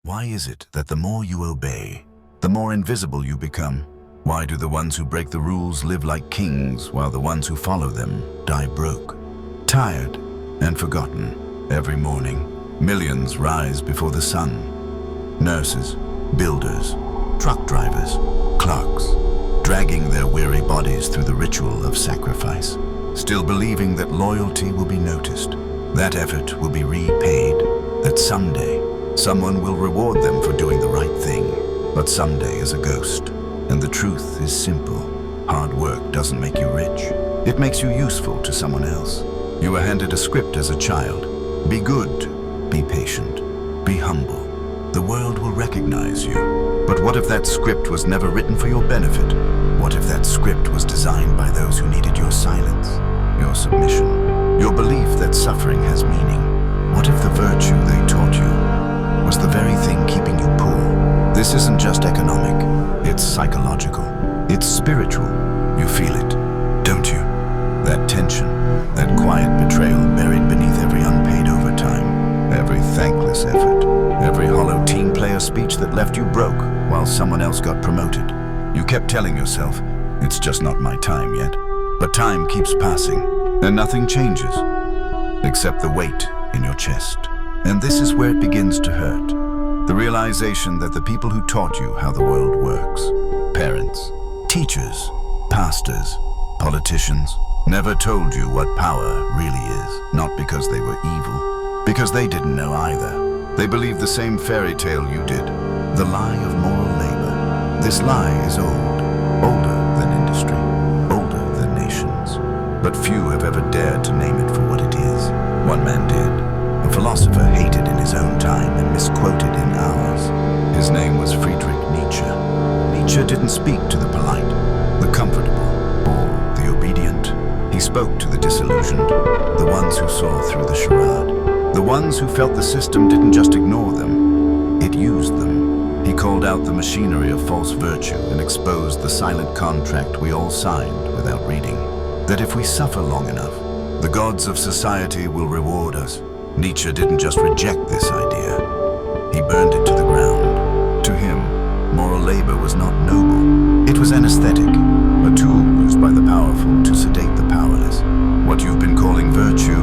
Why is it that the more you obey, the more invisible you become? Why do the ones who break the rules live like kings, while the ones who follow them die broke? Tired and forgotten, every morning, millions rise before the sun. Nurses, builders, truck drivers, clerks, dragging their weary bodies through the ritual of sacrifice, still believing that loyalty will be noticed, that effort will be repaid, that someday someone will reward them for doing the right thing. But someday is a ghost, and the truth is simple. Hard work doesn't make you rich. It makes you useful to someone else. You were handed a script as a child. Be good, be patient, be humble. The world will recognize you. But what if that script was never written for your benefit? What if that script was designed by those who needed your silence, your submission, your belief that suffering has meaning? What if the virtue they taught you was the very thing keeping you poor? This isn't just economic, it's psychological, it's spiritual. You feel it, don't you? That tension, that quiet betrayal buried beneath every unpaid overtime, every thankless effort, every hollow team player speech that left you broke while someone else got promoted. You kept telling yourself, it's just not my time yet. But time keeps passing, and nothing changes, except the weight in your chest. And this is where it begins to hurt. The realization that the people who taught you how the world works, parents, teachers, pastors, politicians, never told you what power really is. Not because they were evil, because they didn't know either. They believed the same fairy tale you did, the lie of moral labor. This lie is old, older than industry, older than nations. But few have ever dared to name it for what it is. One man did. A philosopher hated in his own time and misquoted in ours. His name was Friedrich Nietzsche. Nietzsche didn't speak to the polite, the comfortable, or the obedient. He spoke to the disillusioned, the ones who saw through the charade, the ones who felt the system didn't just ignore them, it used them. He called out the machinery of false virtue and exposed the silent contract we all signed without reading, that if we suffer long enough, the gods of society will reward us. Nietzsche didn't just reject this idea, he burned it to the ground. To him, moral labor was not noble. It was anesthetic, a tool used by the powerful to sedate the powerless. What you've been calling virtue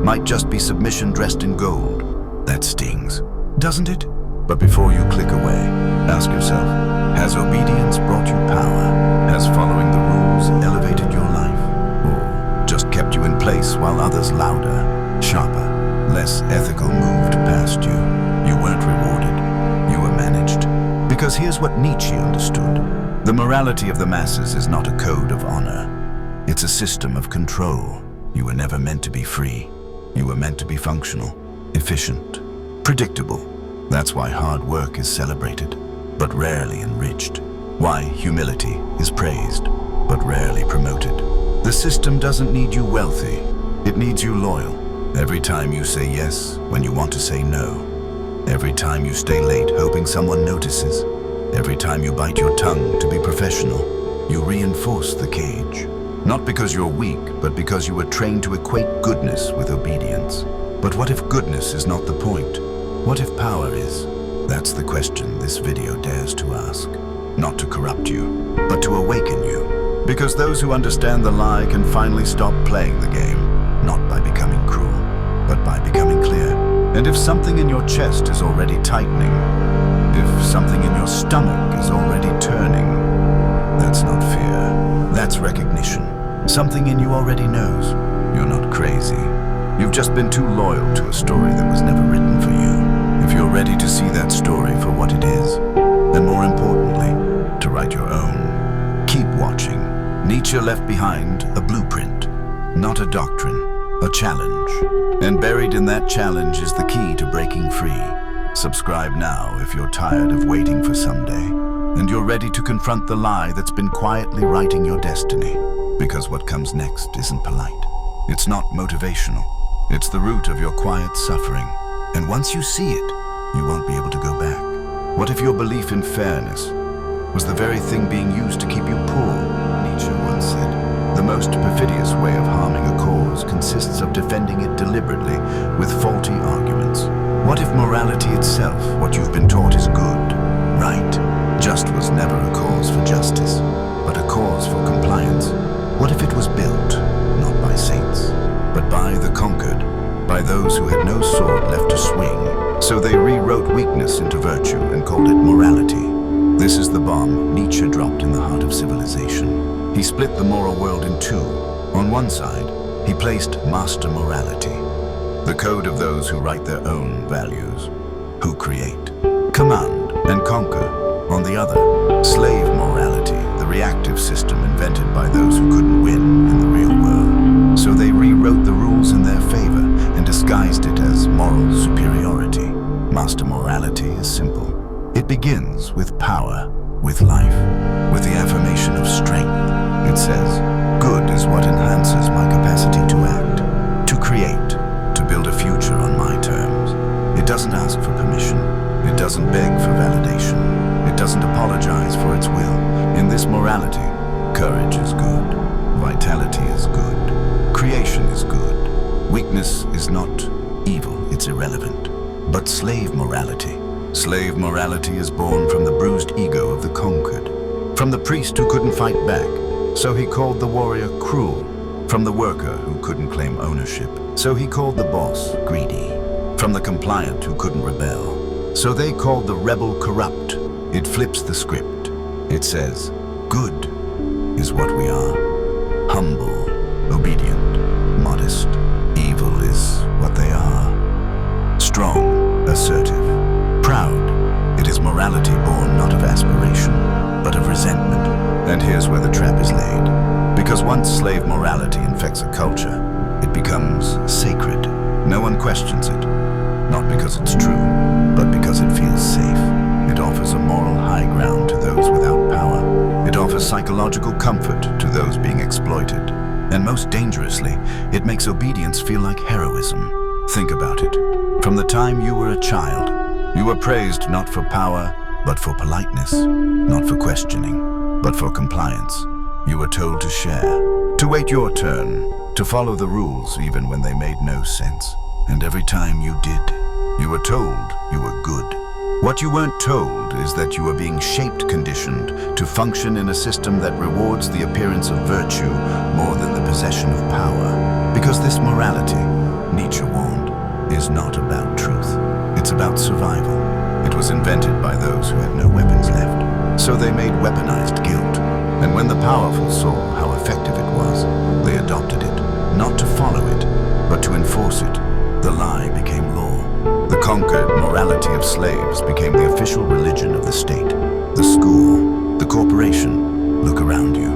might just be submission dressed in gold. That stings, doesn't it? But before you click away, ask yourself, has obedience brought you power? Has following the rules elevated your life? Or just kept you in place while others louder, sharper, less ethical moved past you? You weren't rewarded, you were managed. Because here's what Nietzsche understood. The morality of the masses is not a code of honor. It's a system of control. You were never meant to be free. You were meant to be functional, efficient, predictable. That's why hard work is celebrated, but rarely enriched. Why humility is praised, but rarely promoted. The system doesn't need you wealthy. It needs you loyal. Every time you say yes when you want to say no. Every time you stay late hoping someone notices. Every time you bite your tongue to be professional, you reinforce the cage. Not because you're weak, but because you were trained to equate goodness with obedience. But what if goodness is not the point? What if power is? That's the question this video dares to ask. Not to corrupt you, but to awaken you. Because those who understand the lie can finally stop playing the game, not by becoming cruel, but by becoming clear. And if something in your chest is already tightening, if something in your stomach is already turning, that's not fear, that's recognition. Something in you already knows. You're not crazy. You've just been too loyal to a story that was never written for you. If you're ready to see that story for what it is, and more importantly, to write your own, keep watching. Nietzsche left behind a blueprint, not a doctrine, a challenge. And buried in that challenge is the key to breaking free. Subscribe now if you're tired of waiting for someday, and you're ready to confront the lie that's been quietly writing your destiny. Because what comes next isn't polite. It's not motivational. It's the root of your quiet suffering. And once you see it, you won't be able to go back. What if your belief in fairness was the very thing being used to keep you poor? Nietzsche once said, the most perfidious way of harming a cause consists of defending it deliberately with faulty arguments. What if morality itself, what you've been taught by those who had no sword left to swing. So they rewrote weakness into virtue and called it morality. This is the bomb Nietzsche dropped in the heart of civilization. He split the moral world in two. On one side, he placed master morality, the code of those who write their own values, who create, command, and conquer. On the other, slave morality, the reactive system invented by those who couldn't win in the real world. So they rewrote the rules in their favor and disguised it as moral superiority. Master morality is simple. It begins with power, with life, with the affirmation of strength. It says, good is what enhances my capacity to act, to create, to build a future on my terms. It doesn't ask for permission. It doesn't beg for validation. It doesn't apologize for its will. In this morality, courage is good. Vitality is good. Creation is good. Weakness is not evil, it's irrelevant. But slave morality is born from the bruised ego of the conquered, from the priest who couldn't fight back, so he called the warrior cruel, from the worker who couldn't claim ownership, so he called the boss greedy, from the compliant who couldn't rebel, so they called the rebel corrupt. It flips the script. It says, good is what we are, humble, obedient, modest. Evil is what they are, strong, assertive, proud. It is morality born not of aspiration, but of resentment. And here's where the trap is laid. Because once slave morality infects a culture, it becomes sacred. No one questions it, not because it's true, but because it feels safe. It offers a moral high ground to those without power. It offers psychological comfort to those being exploited. And most dangerously, it makes obedience feel like heroism. Think about it. From the time you were a child, you were praised not for power, but for politeness, not for questioning, but for compliance. You were told to share, to wait your turn, to follow the rules even when they made no sense. And every time you did, you were told you were good. What you weren't told is that you were being shaped, conditioned to function in a system that rewards the appearance of virtue more than the possession of power. Because this morality, Nietzsche warned, is not about truth. It's about survival. It was invented by those who had no weapons left. So they made weaponized guilt. And when the powerful saw how effective it was, they adopted it, not to follow it, but to enforce it. The lie became law. The conquered morality of slaves became the official religion of the state, the school, the corporation. Look around you.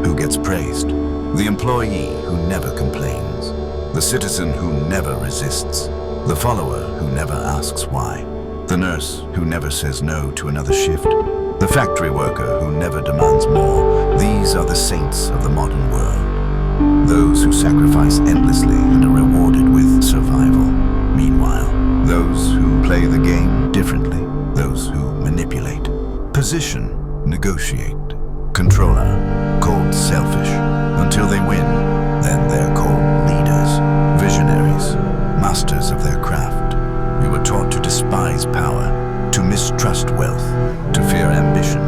Who gets praised? The employee who never complains. The citizen who never resists. The follower who never asks why. The nurse who never says no to another shift. The factory worker who never demands more. These are the saints of the modern world. Those who sacrifice endlessly and are rewarded with survival. Meanwhile, those who play the game differently, those who manipulate, position, negotiate, controller, called selfish. Until they win, then they're called leaders, visionaries, masters of their craft. You were taught to despise power, to mistrust wealth, to fear ambition,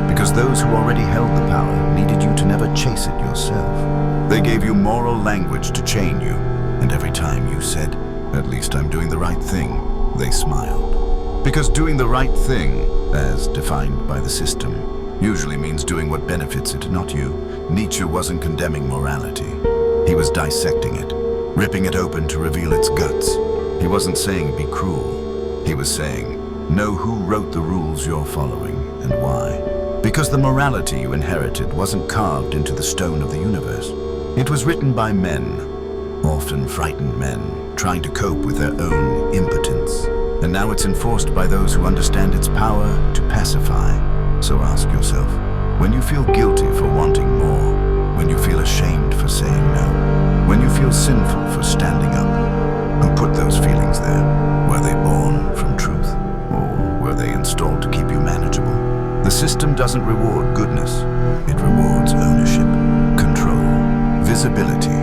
because those who already held the power needed you to never chase it yourself. They gave you moral language to chain you, and every time you said, "At least I'm doing the right thing," they smiled. Because doing the right thing, as defined by the system, usually means doing what benefits it, not you. Nietzsche wasn't condemning morality. He was dissecting it, ripping it open to reveal its guts. He wasn't saying be cruel. He was saying, know who wrote the rules you're following and why. Because the morality you inherited wasn't carved into the stone of the universe. It was written by men, often frightened men, trying to cope with their own impotence. And now it's enforced by those who understand its power to pacify. So ask yourself, when you feel guilty for wanting more, when you feel ashamed for saying no, when you feel sinful for standing up, who put those feelings there? Were they born from truth? Or were they installed to keep you manageable? The system doesn't reward goodness. It rewards ownership, control, visibility,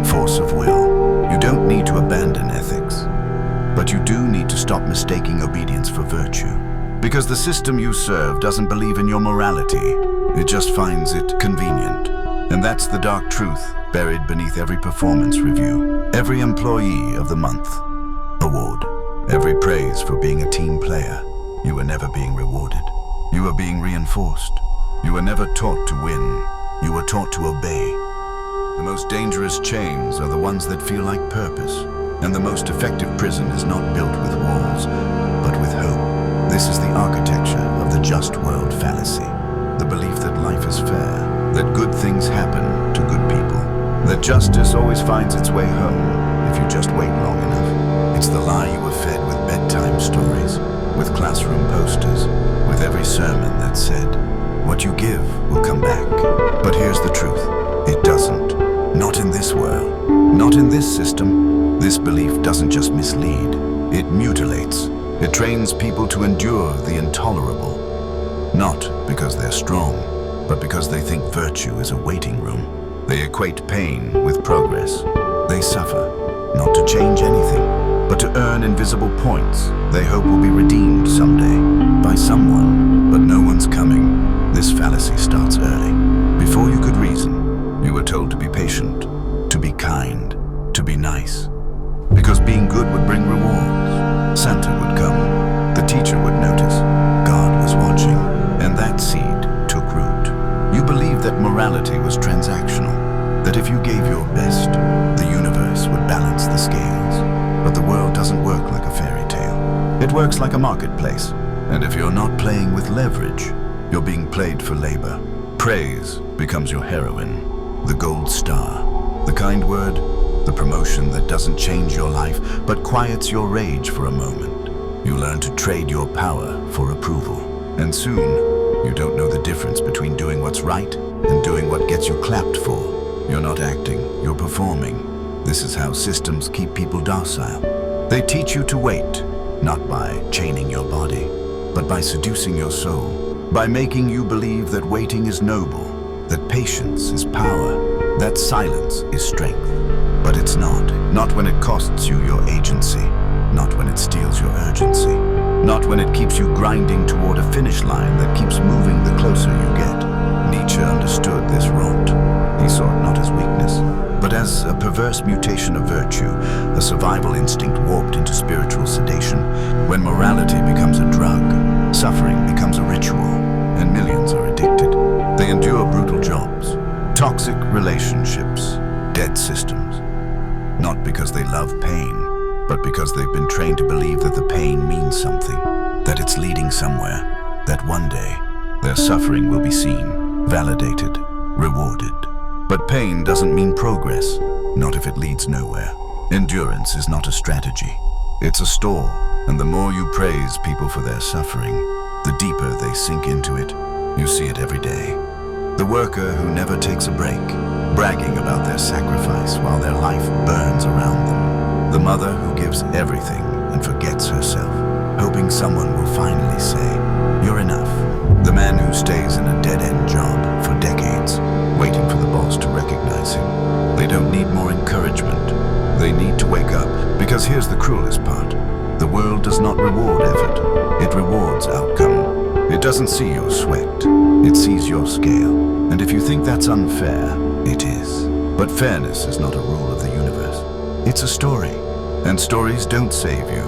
force of will. You don't need to abandon ethics, but you do need to stop mistaking obedience for virtue. Because the system you serve doesn't believe in your morality. It just finds it convenient. And that's the dark truth buried beneath every performance review, every employee of the month award, every praise for being a team player. You were never being rewarded. You were being reinforced. You were never taught to win. You were taught to obey. The most dangerous chains are the ones that feel like purpose. And the most effective prison is not built with walls, but with hope. This is the architecture of the just world fallacy. The belief that life is fair, that good things happen to good people, that justice always finds its way home if you just wait long enough. It's the lie you were fed with bedtime stories, with classroom posters, with every sermon that said, what you give will come back. But here's the truth. It doesn't. Not in this world. Not in this system. This belief doesn't just mislead. It mutilates. It trains people to endure the intolerable. Not because they're strong, but because they think virtue is a waiting room. They equate pain with progress. They suffer, not to change anything, but to earn invisible points they hope will be redeemed someday by someone, but no one's coming. This fallacy starts early. Before you could reason, you were told to be patient, to be kind, to be nice. Because being good would bring rewards. Santa would come, the teacher would notice, God was watching, and that seed took root. You believed that morality was transactional, that if you gave your best, the universe would balance the scales. But the world doesn't work like a fairy tale. It works like a marketplace. And if you're not playing with leverage, you're being played for labor. Praise becomes your heroine, the gold star, the kind word, the promotion that doesn't change your life, but quiets your rage for a moment. You learn to trade your power for approval. And soon, you don't know the difference between doing what's right and doing what gets you clapped for. You're not acting, you're performing. This is how systems keep people docile. They teach you to wait, not by chaining your body, but by seducing your soul, by making you believe that waiting is noble, that patience is power, that silence is strength. But it's not when it costs you your agency, not when it steals your urgency, not when it keeps you grinding toward a finish line that keeps moving the closer you get. Nietzsche understood this rot. He saw it not as weakness, but as a perverse mutation of virtue, a survival instinct warped into spiritual sedation. When morality becomes a drug, suffering becomes a ritual, and millions are addicted. They endure brutal jobs, toxic relationships, dead systems. Not because they love pain, but because they've been trained to believe that the pain means something, that it's leading somewhere, that one day their suffering will be seen, validated, rewarded. But pain doesn't mean progress, not if it leads nowhere. Endurance is not a strategy. It's a store, and the more you praise people for their suffering, the deeper they sink into it. You see it every day. The worker who never takes a break, bragging about their sacrifice while their life burns around them. The mother who gives everything and forgets herself, hoping someone will finally say, "You're enough." The man who stays in a dead-end job for decades, waiting for the boss to recognize him. They don't need more encouragement. They need to wake up, because here's the cruelest part. The world does not reward effort. It rewards outcome. It doesn't see your sweat. It sees your scale. And if you think that's unfair, it is. But fairness is not a rule of the universe. It's a story. And stories don't save you.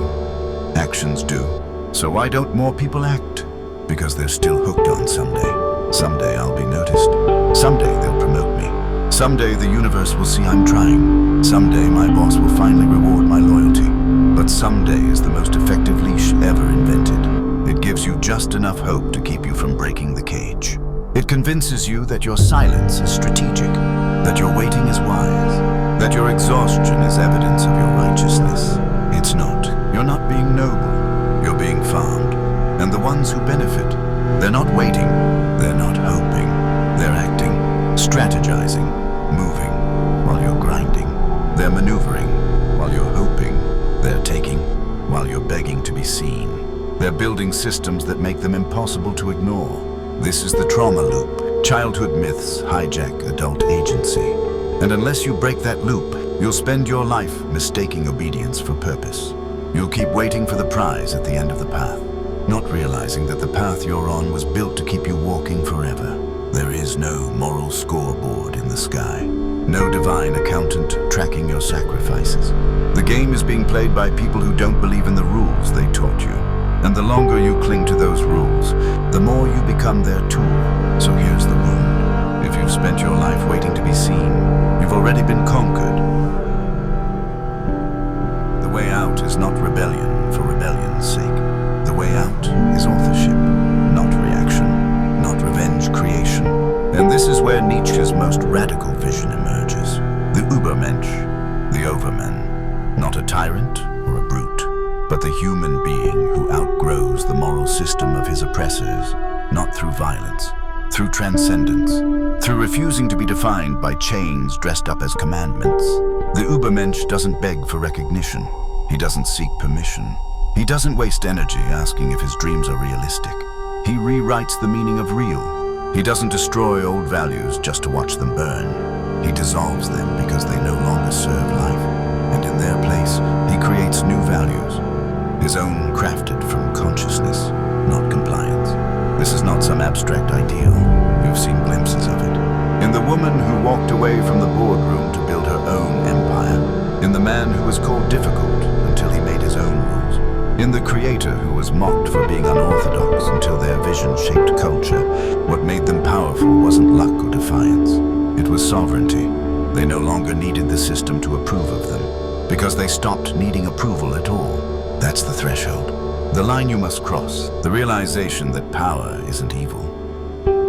Actions do. So why don't more people act? Because they're still hooked on someday. Someday I'll be noticed. Someday they'll promote me. Someday the universe will see I'm trying. Someday my boss will finally reward my loyalty. But someday is the most effective leash ever invented. It gives you just enough hope to keep you from breaking the cage. It convinces you that your silence is strategic, that your waiting is wise, that your exhaustion is evidence of your righteousness. It's not. You're not being noble. You're being farmed. And the ones who benefit, they're not waiting, they're not hoping, they're acting, strategizing, moving while you're grinding. They're maneuvering while you're hoping, they're taking while you're begging to be seen. They're building systems that make them impossible to ignore. This is the trauma loop. Childhood myths hijack adult agency. And unless you break that loop, you'll spend your life mistaking obedience for purpose. You'll keep waiting for the prize at the end of the path, not realizing that the path you're on was built to keep you walking forever. There is no moral scoreboard in the sky. No divine accountant tracking your sacrifices. The game is being played by people who don't believe in the rules they taught you. And the longer you cling to those rules, the more you become their tool. So here's the wound. If you've spent your life waiting to be seen, you've already been conquered. The way out is not rebellion for rebellion's sake. The way out is authorship, not reaction, not revenge creation. And this is where Nietzsche's most radical vision emerges. The Übermensch, the overman. Not a tyrant or a brute, but the human being who outgrows the moral system of his oppressors, not through violence, through transcendence, through refusing to be defined by chains dressed up as commandments. The Übermensch doesn't beg for recognition. He doesn't seek permission. He doesn't waste energy asking if his dreams are realistic. He rewrites the meaning of real. He doesn't destroy old values just to watch them burn. He dissolves them because they no longer serve life. And in their place, he creates new values, his own crafted from consciousness, not compliance. This is not some abstract ideal. You've seen glimpses of it. In the woman who walked away from the boardroom to build her own empire. In the man who was called difficult until he made his own rules. In the creator who was mocked for being unorthodox until their vision shaped culture. What made them powerful wasn't luck or defiance. It was sovereignty. They no longer needed the system to approve of them, because they stopped needing approval at all. That's the threshold. The line you must cross. The realization that power isn't evil.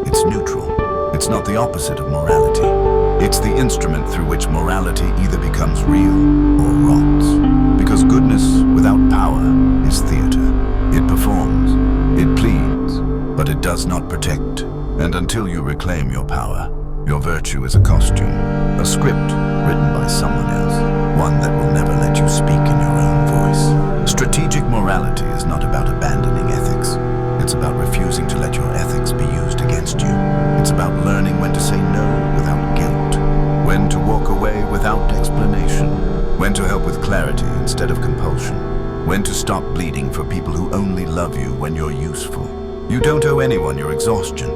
It's neutral. It's not the opposite of morality. It's the instrument through which morality either becomes real or rots. Because goodness without power is theater. It performs, it pleads, but it does not protect. And until you reclaim your power, your virtue is a costume, a script written by someone else, one that will never let you speak in your own voice. Strategic morality is not about abandoning ethics. It's about refusing to let your ethics be used against you. It's about learning when to say no without guilt, when to walk away without explanation, when to help with clarity instead of compulsion, when to stop bleeding for people who only love you when you're useful. You don't owe anyone your exhaustion.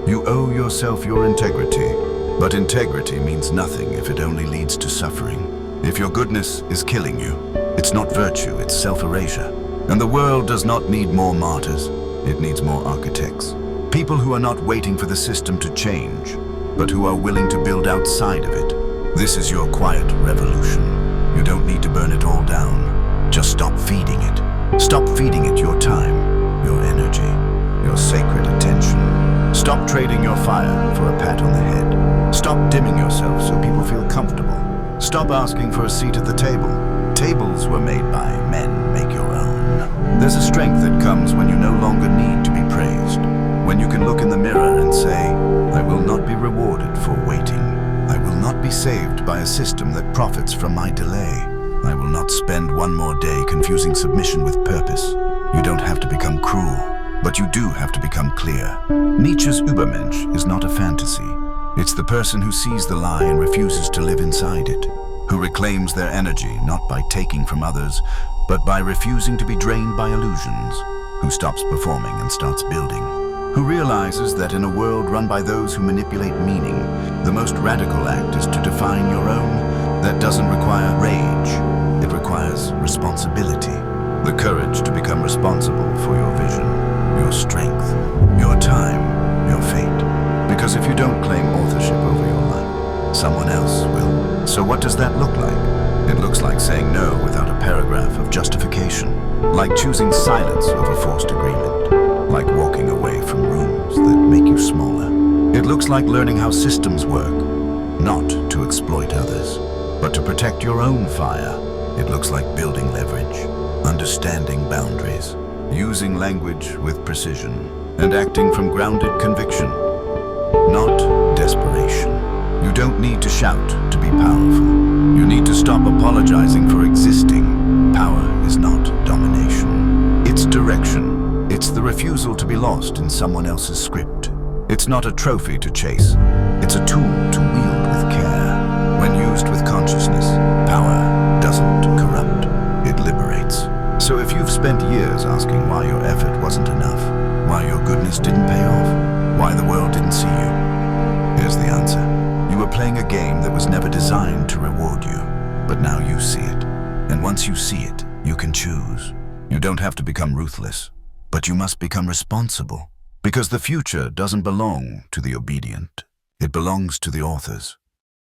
You owe yourself your integrity. But integrity means nothing if it only leads to suffering. If your goodness is killing you, it's not virtue, it's self-erasure. And the world does not need more martyrs. It needs more architects. People who are not waiting for the system to change, but who are willing to build outside of it. This is your quiet revolution. You don't need to burn it all down. Just stop feeding it. Stop feeding it your time, your energy, your sacred attention. Stop trading your fire for a pat on the head. Stop dimming yourself so people feel comfortable. Stop asking for a seat at the table. Tables were made by men, make your own. There's a strength that comes when you no longer need to be praised. When you can look in the mirror and say, I will not be rewarded for waiting. I will not be saved by a system that profits from my delay. I will not spend one more day confusing submission with purpose. You don't have to become cruel, but you do have to become clear. Nietzsche's Übermensch is not a fantasy. It's the person who sees the lie and refuses to live inside it, who reclaims their energy not by taking from others, but by refusing to be drained by illusions, who stops performing and starts building, who realizes that in a world run by those who manipulate meaning, the most radical act is to define your own. That doesn't require rage. It requires responsibility, the courage to become responsible for your vision, your strength, your time, your fate. Because if you don't claim authorship over your life, someone else will. So what does that look like? It looks like saying no without a paragraph of justification, like choosing silence over forced agreement, like walking away from rooms that make you smaller. It looks like learning how systems work, not to exploit others, but to protect your own fire. It looks like building leverage, understanding boundaries, using language with precision, and acting from grounded conviction, not desperation. You don't need to shout to be powerful. You need to stop apologizing for existing. Power is not domination. It's direction. It's the refusal to be lost in someone else's script. It's not a trophy to chase. It's a tool to wield with care. When used with consciousness, power doesn't corrupt. It liberates. So if you've spent years asking why your effort wasn't enough, why your goodness didn't pay off, why the world didn't see you, Here's the answer. You were playing a game that was never designed to reward you, but now you see it. And once you see it, you can choose. You don't have to become ruthless, but you must become responsible. Because the future doesn't belong to the obedient. It belongs to the authors.